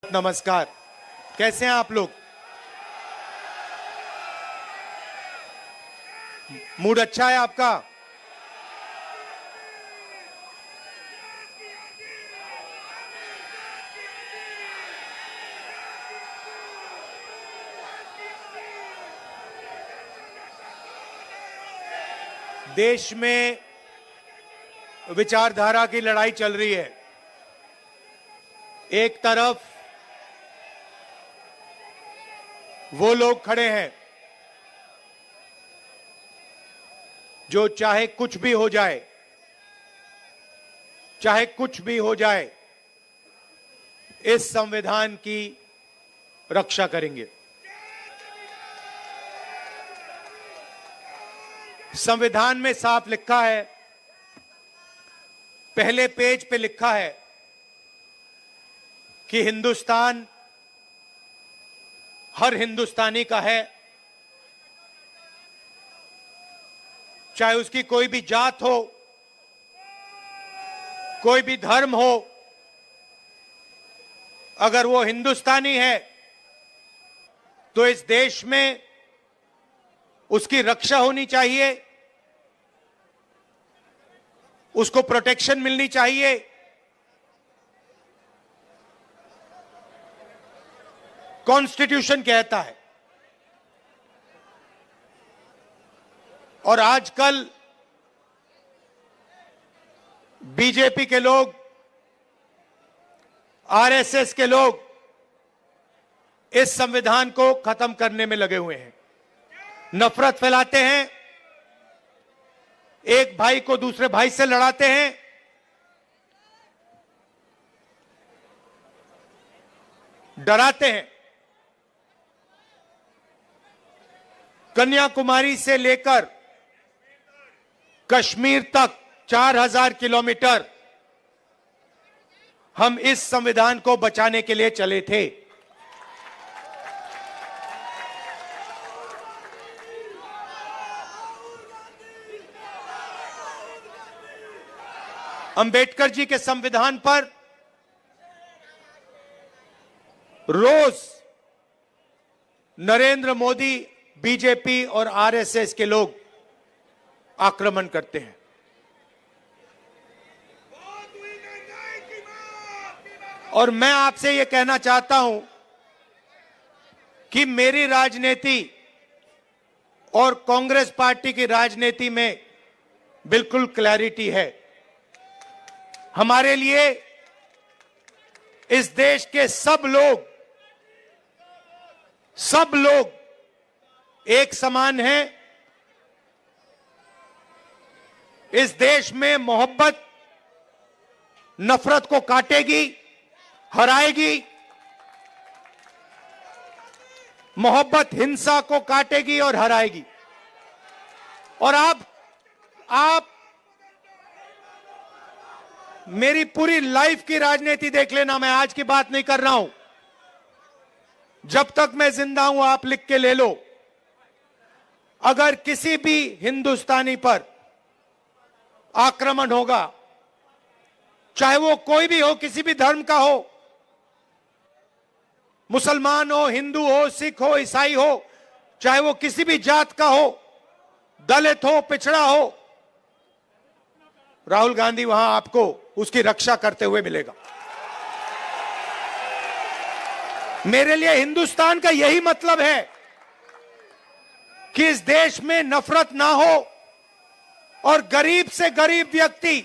नमस्कार। कैसे हैं आप लोग? मूड अच्छा है आपका? देश में विचारधारा की लड़ाई चल रही है। एक तरफ वो लोग खड़े हैं जो चाहे कुछ भी हो जाए, चाहे कुछ भी हो जाए, इस संविधान की रक्षा करेंगे। संविधान में साफ लिखा है, पहले पेज पे लिखा है कि हिंदुस्तान हर हिंदुस्तानी का है, चाहे उसकी कोई भी जात हो, कोई भी धर्म हो, अगर वो हिंदुस्तानी है तो इस देश में उसकी रक्षा होनी चाहिए, उसको प्रोटेक्शन मिलनी चाहिए। कॉन्स्टिट्यूशन कहता है। और आजकल बीजेपी के लोग, आरएसएस के लोग इस संविधान को खत्म करने में लगे हुए हैं। नफरत फैलाते हैं, एक भाई को दूसरे भाई से लड़ाते हैं, डराते हैं। कन्याकुमारी से लेकर कश्मीर तक 4000 किलोमीटर हम इस संविधान को बचाने के लिए चले थे। अंबेडकर जी के संविधान पर रोज नरेंद्र मोदी, बीजेपी और आरएसएस के लोग आक्रमण करते हैं। और मैं आपसे यह कहना चाहता हूं कि मेरी राजनीति और कांग्रेस पार्टी की राजनीति में बिल्कुल क्लैरिटी है। हमारे लिए इस देश के सब लोग एक समान हैं। इस देश में मोहब्बत नफरत को काटेगी, हराएगी। मोहब्बत हिंसा को काटेगी और हराएगी। और आप मेरी पूरी लाइफ की राजनीति देख लेना, मैं आज की बात नहीं कर रहा हूं। जब तक मैं जिंदा हूं, आप लिख के ले लो, अगर किसी भी हिंदुस्तानी पर आक्रमण होगा, चाहे वो कोई भी हो, किसी भी धर्म का हो, मुसलमान हो, हिंदू हो, सिख हो, ईसाई हो, चाहे वो किसी भी जात का हो, दलित हो, पिछड़ा हो, राहुल गांधी वहां आपको उसकी रक्षा करते हुए मिलेगा। मेरे लिए हिंदुस्तान का यही मतलब है कि इस देश में नफरत ना हो और गरीब से गरीब व्यक्ति,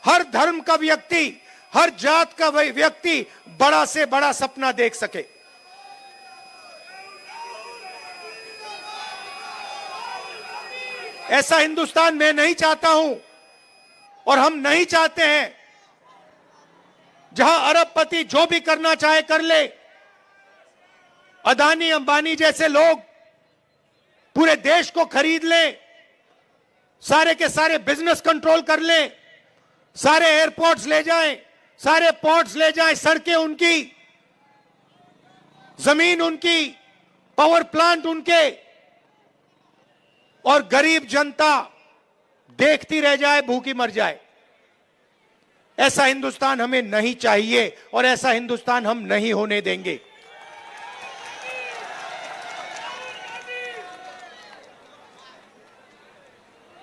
हर धर्म का व्यक्ति, हर जात का व्यक्ति बड़ा से बड़ा सपना देख सके। ऐसा हिंदुस्तान मैं नहीं चाहता हूं और हम नहीं चाहते हैं जहां अरबपति जो भी करना चाहे कर ले, अदानी अंबानी जैसे लोग पूरे देश को खरीद लें, सारे के सारे बिजनेस कंट्रोल कर लें, सारे एयरपोर्ट्स ले जाएं, सारे पोर्ट्स ले जाएं, सड़कें उनकी, जमीन उनकी, पावर प्लांट उनके, और गरीब जनता देखती रह जाए, भूखी मर जाए। ऐसा हिंदुस्तान हमें नहीं चाहिए और ऐसा हिंदुस्तान हम नहीं होने देंगे।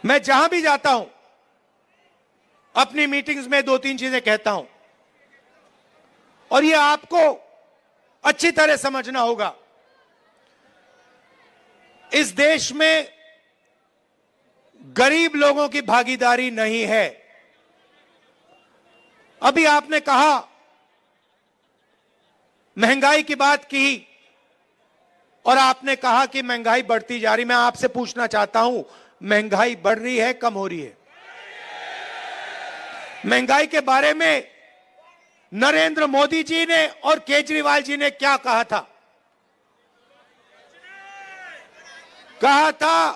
मैं जहां भी जाता हूं, अपनी मीटिंग्स में 2-3 चीजें कहता हूं और यह आपको अच्छी तरह समझना होगा। इस देश में गरीब लोगों की भागीदारी नहीं है। अभी आपने कहा, महंगाई की बात की और आपने कहा कि महंगाई बढ़ती जा रही। मैं आपसे पूछना चाहता हूं, महंगाई बढ़ रही है, कम हो रही है? महंगाई के बारे में नरेंद्र मोदी जी ने और केजरीवाल जी ने क्या कहा था? कहा था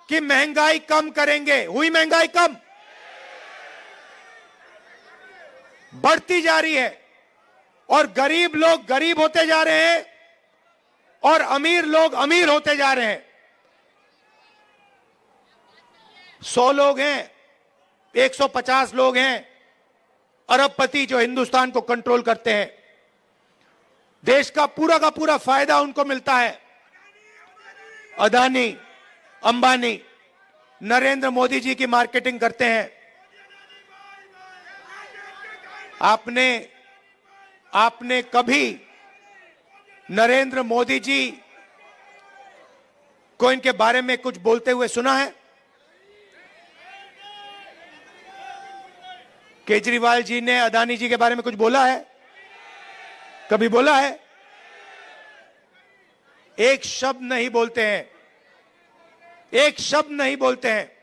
कि महंगाई कम करेंगे। हुई महंगाई कम? बढ़ती जा रही है और गरीब लोग गरीब होते जा रहे हैं और अमीर लोग अमीर होते जा रहे हैं। 100 लोग हैं, 150 लोग हैं अरबपति जो हिंदुस्तान को कंट्रोल करते हैं। देश का पूरा फायदा उनको मिलता है। अदानी, अंबानी, नरेंद्र मोदी जी की मार्केटिंग करते हैं। आपने कभी नरेंद्र मोदी जी को इनके बारे में कुछ बोलते हुए सुना है? केजरीवाल जी ने अदानी जी के बारे में कुछ बोला है? कभी बोला है? एक शब्द नहीं बोलते हैं, एक शब्द नहीं बोलते हैं।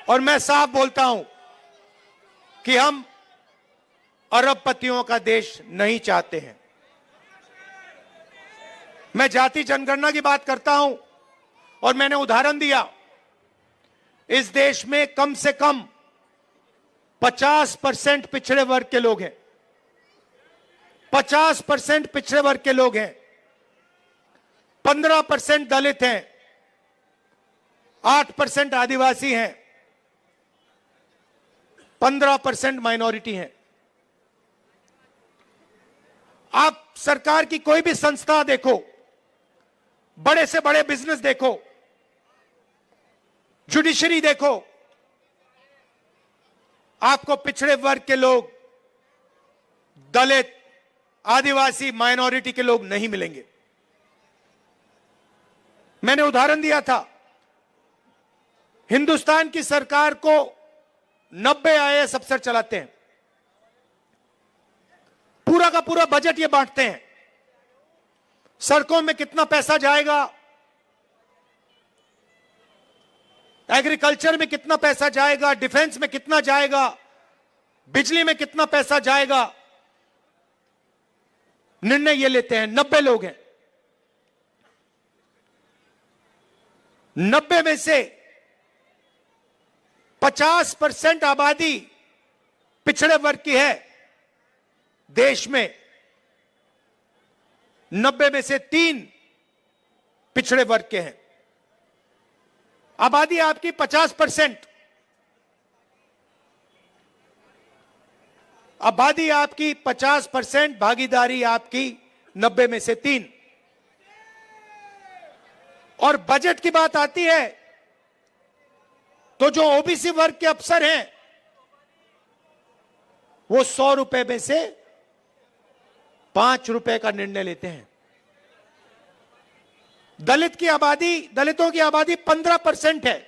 और मैं साफ बोलता हूं कि हम अरबपतियों का देश नहीं चाहते हैं। मैं जाति जनगणना की बात करता हूं और मैंने उदाहरण दिया, इस देश में कम से कम 50% पिछड़े वर्ग के लोग हैं। 50% पिछड़े वर्ग के लोग हैं। 15% दलित हैं, 8% आदिवासी हैं, 15% माइनॉरिटी हैं। आप सरकार की कोई भी संस्था देखो, बड़े से बड़े बिजनेस देखो, जुडिशरी देखो, आपको पिछड़े वर्ग के लोग, दलित, आदिवासी, माइनॉरिटी के लोग नहीं मिलेंगे। मैंने उदाहरण दिया था, हिंदुस्तान की सरकार को 90 आईएएस अफसर चलाते हैं। पूरा का पूरा बजट ये बांटते हैं। सड़कों में कितना पैसा जाएगा, एग्रीकल्चर में कितना पैसा जाएगा, डिफेंस में कितना जाएगा, बिजली में कितना पैसा जाएगा, निर्णय ये लेते हैं। 90 लोग हैं। 90 में से 50% आबादी पिछड़े वर्ग की है देश में। 90 में से 3 पिछड़े वर्ग के हैं। आबादी आपकी 50%, आबादी आपकी 50%, भागीदारी आपकी 90 में से 3। और बजट की बात आती है तो जो ओबीसी वर्ग के अफसर हैं वो 100 रुपए में से 5 रुपए का निर्णय लेते हैं। दलितों की आबादी 15% है।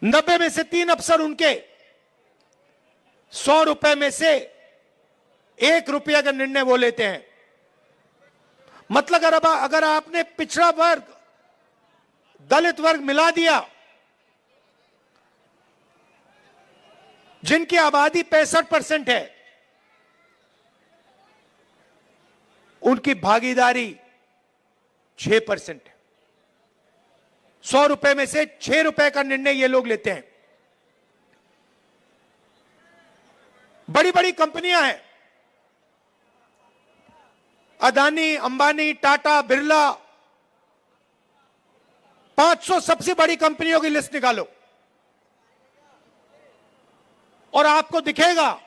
90 में से 3 अफसर उनके 100 रुपए में से 1 रुपया का निर्णय वो लेते हैं। मतलब अगर आपने पिछड़ा वर्ग, दलित वर्ग मिला दिया, जिनकी आबादी 65% है, उनकी भागीदारी 6% है। 100 रुपए में से 6 रुपए का निर्णय ये लोग लेते हैं। बड़ी बड़ी कंपनियां हैं, अदानी, अंबानी, टाटा, बिरला, 500 सबसे बड़ी कंपनियों की लिस्ट निकालो। और आपको दिखेगा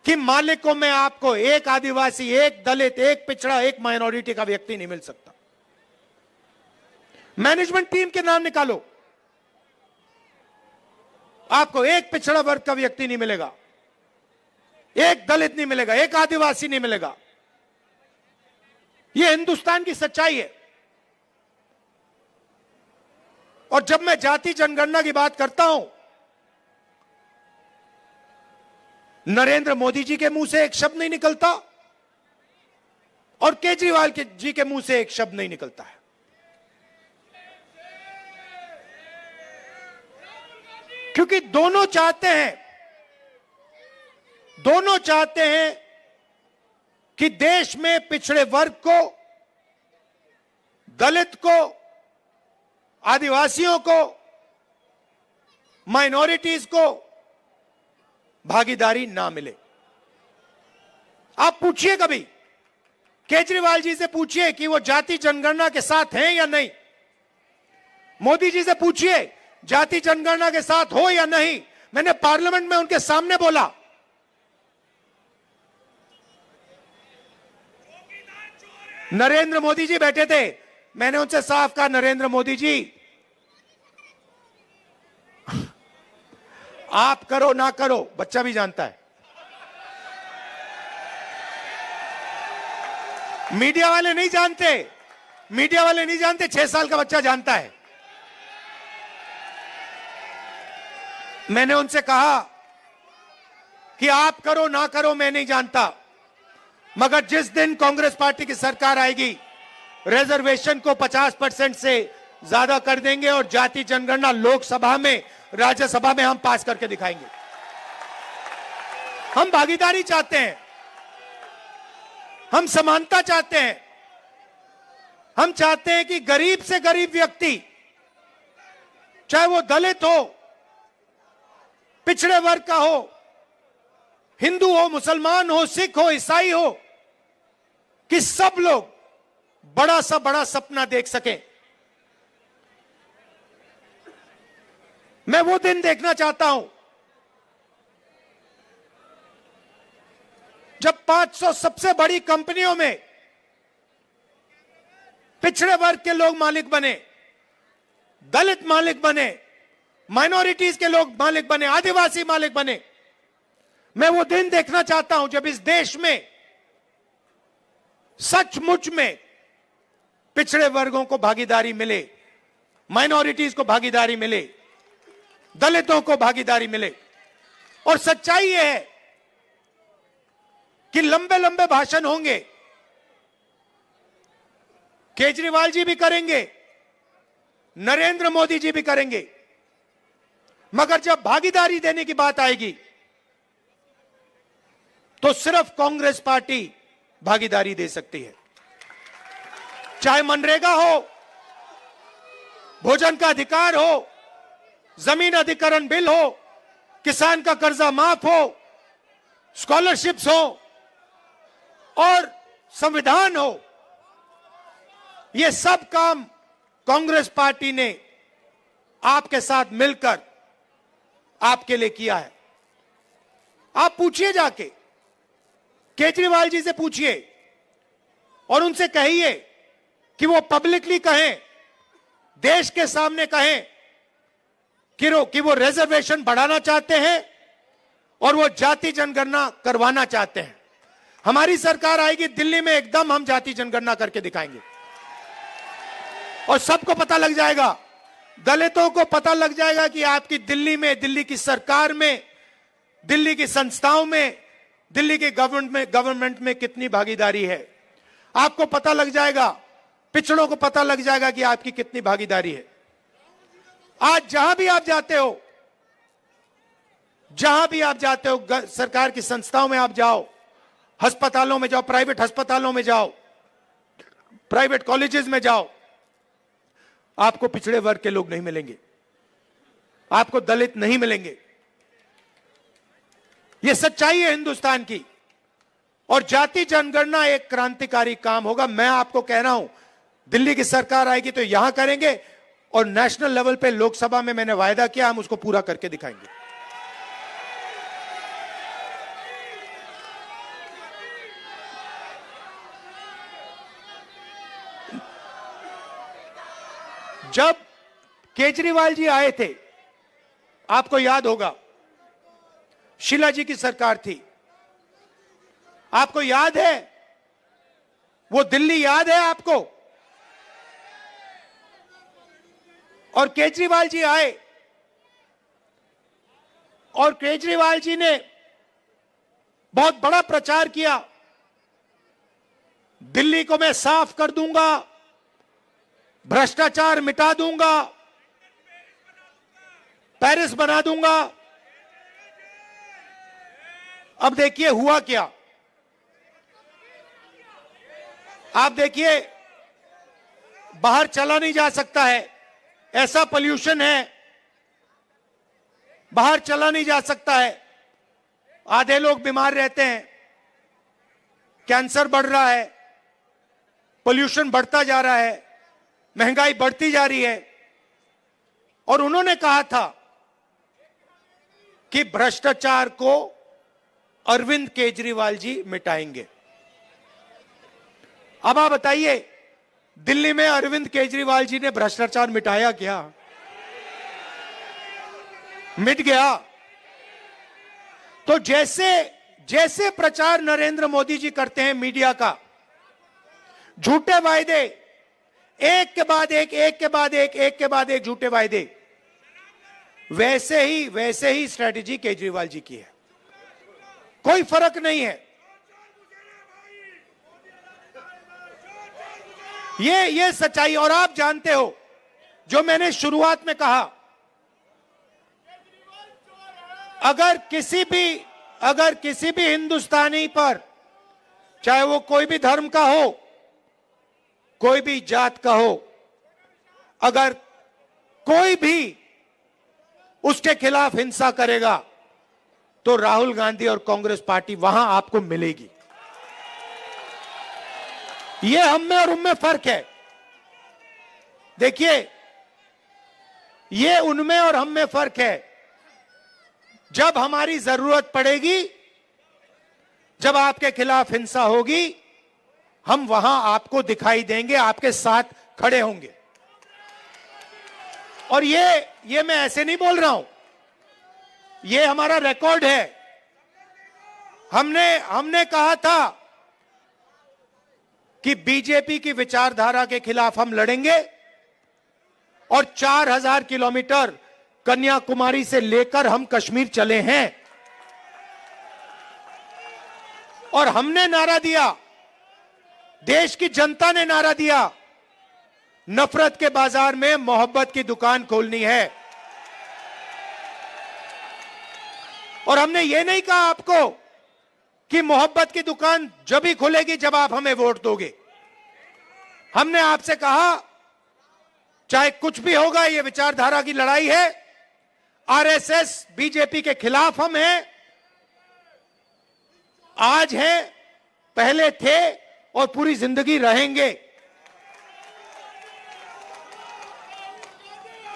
कि मालिकों में आपको एक आदिवासी, एक दलित, एक पिछड़ा, एक माइनॉरिटी का व्यक्ति नहीं मिल सकता। मैनेजमेंट टीम के नाम निकालो, आपको एक पिछड़ा वर्ग का व्यक्ति नहीं मिलेगा, एक दलित नहीं मिलेगा, एक आदिवासी नहीं मिलेगा। यह हिंदुस्तान की सच्चाई है। और जब मैं जाति जनगणना की बात करता हूं, नरेंद्र मोदी जी के मुंह से एक शब्द नहीं निकलता और केजरीवाल जी के मुंह से एक शब्द नहीं निकलता है। क्योंकि दोनों चाहते हैं कि देश में पिछड़े वर्ग को, दलित को, आदिवासियों को, माइनॉरिटीज को भागीदारी ना मिले। आप पूछिए, कभी केजरीवाल जी से पूछिए कि वो जाति जनगणना के साथ हैं या नहीं। मोदी जी से पूछिए जाति जनगणना के साथ हो या नहीं। मैंने पार्लियामेंट में उनके सामने बोला, नरेंद्र मोदी जी बैठे थे, मैंने उनसे साफ कहा, नरेंद्र मोदी जी आप करो ना करो, बच्चा भी जानता है। मीडिया वाले नहीं जानते, 6 साल का बच्चा जानता है। मैंने उनसे कहा कि आप करो ना करो मैं नहीं जानता, मगर जिस दिन कांग्रेस पार्टी की सरकार आएगी, रिजर्वेशन को 50% से ज्यादा कर देंगे और जाति जनगणना लोकसभा में, राज्यसभा में हम पास करके दिखाएंगे। हम भागीदारी चाहते हैं, हम समानता चाहते हैं। हम चाहते हैं कि गरीब से गरीब व्यक्ति, चाहे वो दलित हो, पिछड़े वर्ग का हो, हिंदू हो, मुसलमान हो, सिख हो, ईसाई हो, कि सब लोग बड़ा सा बड़ा सपना देख सकें। मैं वो दिन देखना चाहता हूं जब 500 सबसे बड़ी कंपनियों में पिछड़े वर्ग के लोग मालिक बने, दलित मालिक बने, माइनॉरिटीज के लोग मालिक बने, आदिवासी मालिक बने। मैं वो दिन देखना चाहता हूं जब इस देश में सचमुच में पिछड़े वर्गों को भागीदारी मिले, माइनॉरिटीज को भागीदारी मिले, दलितों को भागीदारी मिले। और सच्चाई यह है कि लंबे लंबे भाषण होंगे, केजरीवाल जी भी करेंगे, नरेंद्र मोदी जी भी करेंगे, मगर जब भागीदारी देने की बात आएगी तो सिर्फ कांग्रेस पार्टी भागीदारी दे सकती है। चाहे मनरेगा हो, भोजन का अधिकार हो, जमीन अधिग्रहण बिल हो, किसान का कर्जा माफ हो, स्कॉलरशिप्स हो और संविधान हो, ये सब काम कांग्रेस पार्टी ने आपके साथ मिलकर आपके लिए किया है। आप पूछिए, जाके केजरीवाल जी से पूछिए और उनसे कहिए कि वो पब्लिकली कहें, देश के सामने कहें कि वो रिजर्वेशन बढ़ाना चाहते हैं और वो जाति जनगणना करवाना चाहते हैं। हमारी सरकार आएगी दिल्ली में, एकदम हम जाति जनगणना करके दिखाएंगे और सबको पता लग जाएगा, दलितों को पता लग जाएगा कि आपकी दिल्ली में, दिल्ली की सरकार में, दिल्ली की संस्थाओं में, दिल्ली के गवर्नमेंट में कितनी भागीदारी है। आपको पता लग जाएगा, पिछड़ों को पता लग जाएगा कि आपकी कितनी भागीदारी है। आज जहां भी आप जाते हो, सरकार की संस्थाओं में आप जाओ, अस्पतालों में जाओ, प्राइवेट अस्पतालों में जाओ, प्राइवेट कॉलेजेस में जाओ, आपको पिछड़े वर्ग के लोग नहीं मिलेंगे, आपको दलित नहीं मिलेंगे। यह सच्चाई है हिंदुस्तान की। और जाति जनगणना एक क्रांतिकारी काम होगा। मैं आपको कह रहा हूं, दिल्ली की सरकार आएगी तो यहां करेंगे और नेशनल लेवल पे लोकसभा में मैंने वायदा किया, हम उसको पूरा करके दिखाएंगे। जब केजरीवाल जी आए थे, आपको याद होगा, शीला जी की सरकार थी, आपको याद है वो दिल्ली, याद है आपको? और केजरीवाल जी आए और केजरीवाल जी ने बहुत बड़ा प्रचार किया, दिल्ली को मैं साफ कर दूंगा, भ्रष्टाचार मिटा दूंगा, पेरिस बना दूंगा। अब देखिए हुआ क्या। आप देखिए, बाहर चला नहीं जा सकता है, ऐसा पोल्यूशन है, बाहर चला नहीं जा सकता है, आधे लोग बीमार रहते हैं, कैंसर बढ़ रहा है, पोल्यूशन बढ़ता जा रहा है, महंगाई बढ़ती जा रही है। और उन्होंने कहा था कि भ्रष्टाचार को अरविंद केजरीवाल जी मिटाएंगे। अब आप बताइए, दिल्ली में अरविंद केजरीवाल जी ने भ्रष्टाचार मिटाया क्या? मिट गया। तो जैसे जैसे प्रचार नरेंद्र मोदी जी करते हैं मीडिया का, झूठे वायदे, एक के बाद एक, एक के बाद एक, एक के बाद एक झूठे वायदे, वैसे ही स्ट्रेटेजी केजरीवाल जी की है, कोई फर्क नहीं है। ये सच्चाई। और आप जानते हो, जो मैंने शुरुआत में कहा, अगर किसी भी हिंदुस्तानी पर, चाहे वो कोई भी धर्म का हो, कोई भी जात का हो, अगर कोई भी उसके खिलाफ हिंसा करेगा तो राहुल गांधी और कांग्रेस पार्टी वहां आपको मिलेगी। ये हम में और उनमें फर्क है। देखिए, ये उनमें और हम में फर्क है। जब हमारी जरूरत पड़ेगी, जब आपके खिलाफ हिंसा होगी, हम वहां आपको दिखाई देंगे, आपके साथ खड़े होंगे। और ये मैं ऐसे नहीं बोल रहा हूं, ये हमारा रिकॉर्ड है। हमने कहा था कि बीजेपी की विचारधारा के खिलाफ हम लड़ेंगे और 4000 किलोमीटर कन्याकुमारी से लेकर हम कश्मीर चले हैं। और हमने नारा दिया, देश की जनता ने नारा दिया, नफरत के बाजार में मोहब्बत की दुकान खोलनी है। और हमने ये नहीं कहा आपको कि मोहब्बत की दुकान जब ही खुलेगी जब आप हमें वोट दोगे। हमने आपसे कहा, चाहे कुछ भी होगा, ये विचारधारा की लड़ाई है, आरएसएस बीजेपी के खिलाफ हम हैं, आज हैं, पहले थे और पूरी जिंदगी रहेंगे।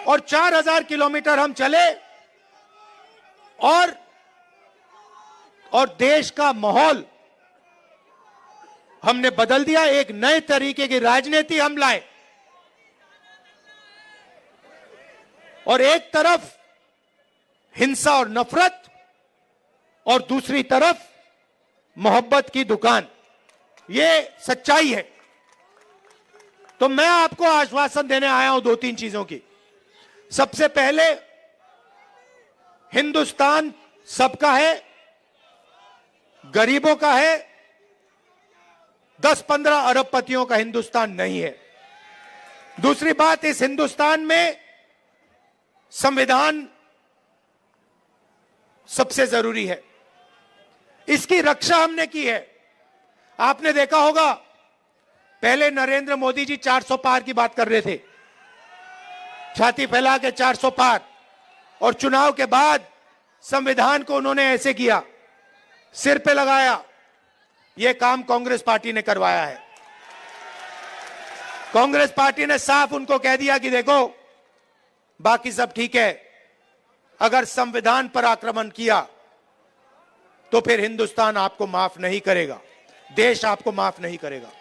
और 4000 किलोमीटर हम चले और देश का माहौल हमने बदल दिया, एक नए तरीके की राजनीति हम लाए। और एक तरफ हिंसा और नफरत और दूसरी तरफ मोहब्बत की दुकान, ये सच्चाई है। तो मैं आपको आश्वासन देने आया हूं 2-3 चीजों की। सबसे पहले, हिंदुस्तान सबका है, गरीबों का है, 10-15 अरबपतियों का हिंदुस्तान नहीं है। दूसरी बात, इस हिंदुस्तान में संविधान सबसे जरूरी है, इसकी रक्षा हमने की है। आपने देखा होगा, पहले नरेंद्र मोदी जी 400 पार की बात कर रहे थे, छाती फैला के 400 पार, और चुनाव के बाद संविधान को उन्होंने ऐसे किया, सिर पे लगाया। यह काम कांग्रेस पार्टी ने करवाया है। कांग्रेस पार्टी ने साफ उनको कह दिया कि देखो, बाकी सब ठीक है, अगर संविधान पर आक्रमण किया तो फिर हिंदुस्तान आपको माफ नहीं करेगा, देश आपको माफ नहीं करेगा।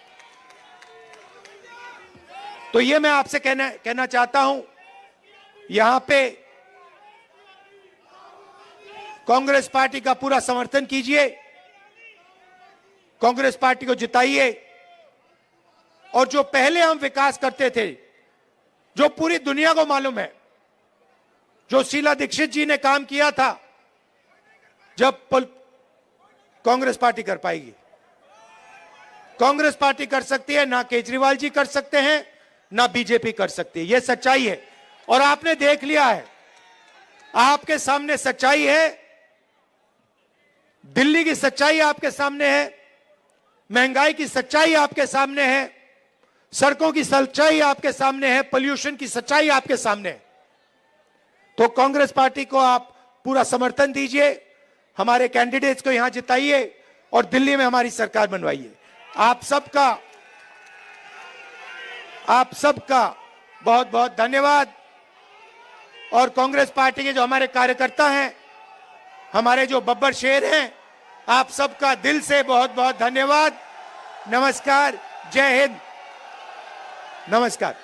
तो ये मैं आपसे कहना चाहता हूं, यहां पे कांग्रेस पार्टी का पूरा समर्थन कीजिए, कांग्रेस पार्टी को जिताइए, और जो पहले हम विकास करते थे, जो पूरी दुनिया को मालूम है, जो शीला दीक्षित जी ने काम किया था, जब कांग्रेस पार्टी कर पाएगी। कांग्रेस पार्टी कर सकती है, ना केजरीवाल जी कर सकते हैं, ना बीजेपी कर सकती है। यह सच्चाई है और आपने देख लिया है, आपके सामने सच्चाई है। दिल्ली की सच्चाई आपके सामने है, महंगाई की सच्चाई आपके सामने है, सड़कों की सच्चाई आपके सामने है, पोल्यूशन की सच्चाई आपके सामने है। तो कांग्रेस पार्टी को आप पूरा समर्थन दीजिए, हमारे कैंडिडेट्स को यहां जिताइए और दिल्ली में हमारी सरकार बनवाइए। आप सबका बहुत बहुत धन्यवाद। और कांग्रेस पार्टी के जो हमारे कार्यकर्ता हैं, हमारे जो बब्बर शेर हैं, आप सबका दिल से बहुत बहुत धन्यवाद। नमस्कार, जय हिंद, नमस्कार।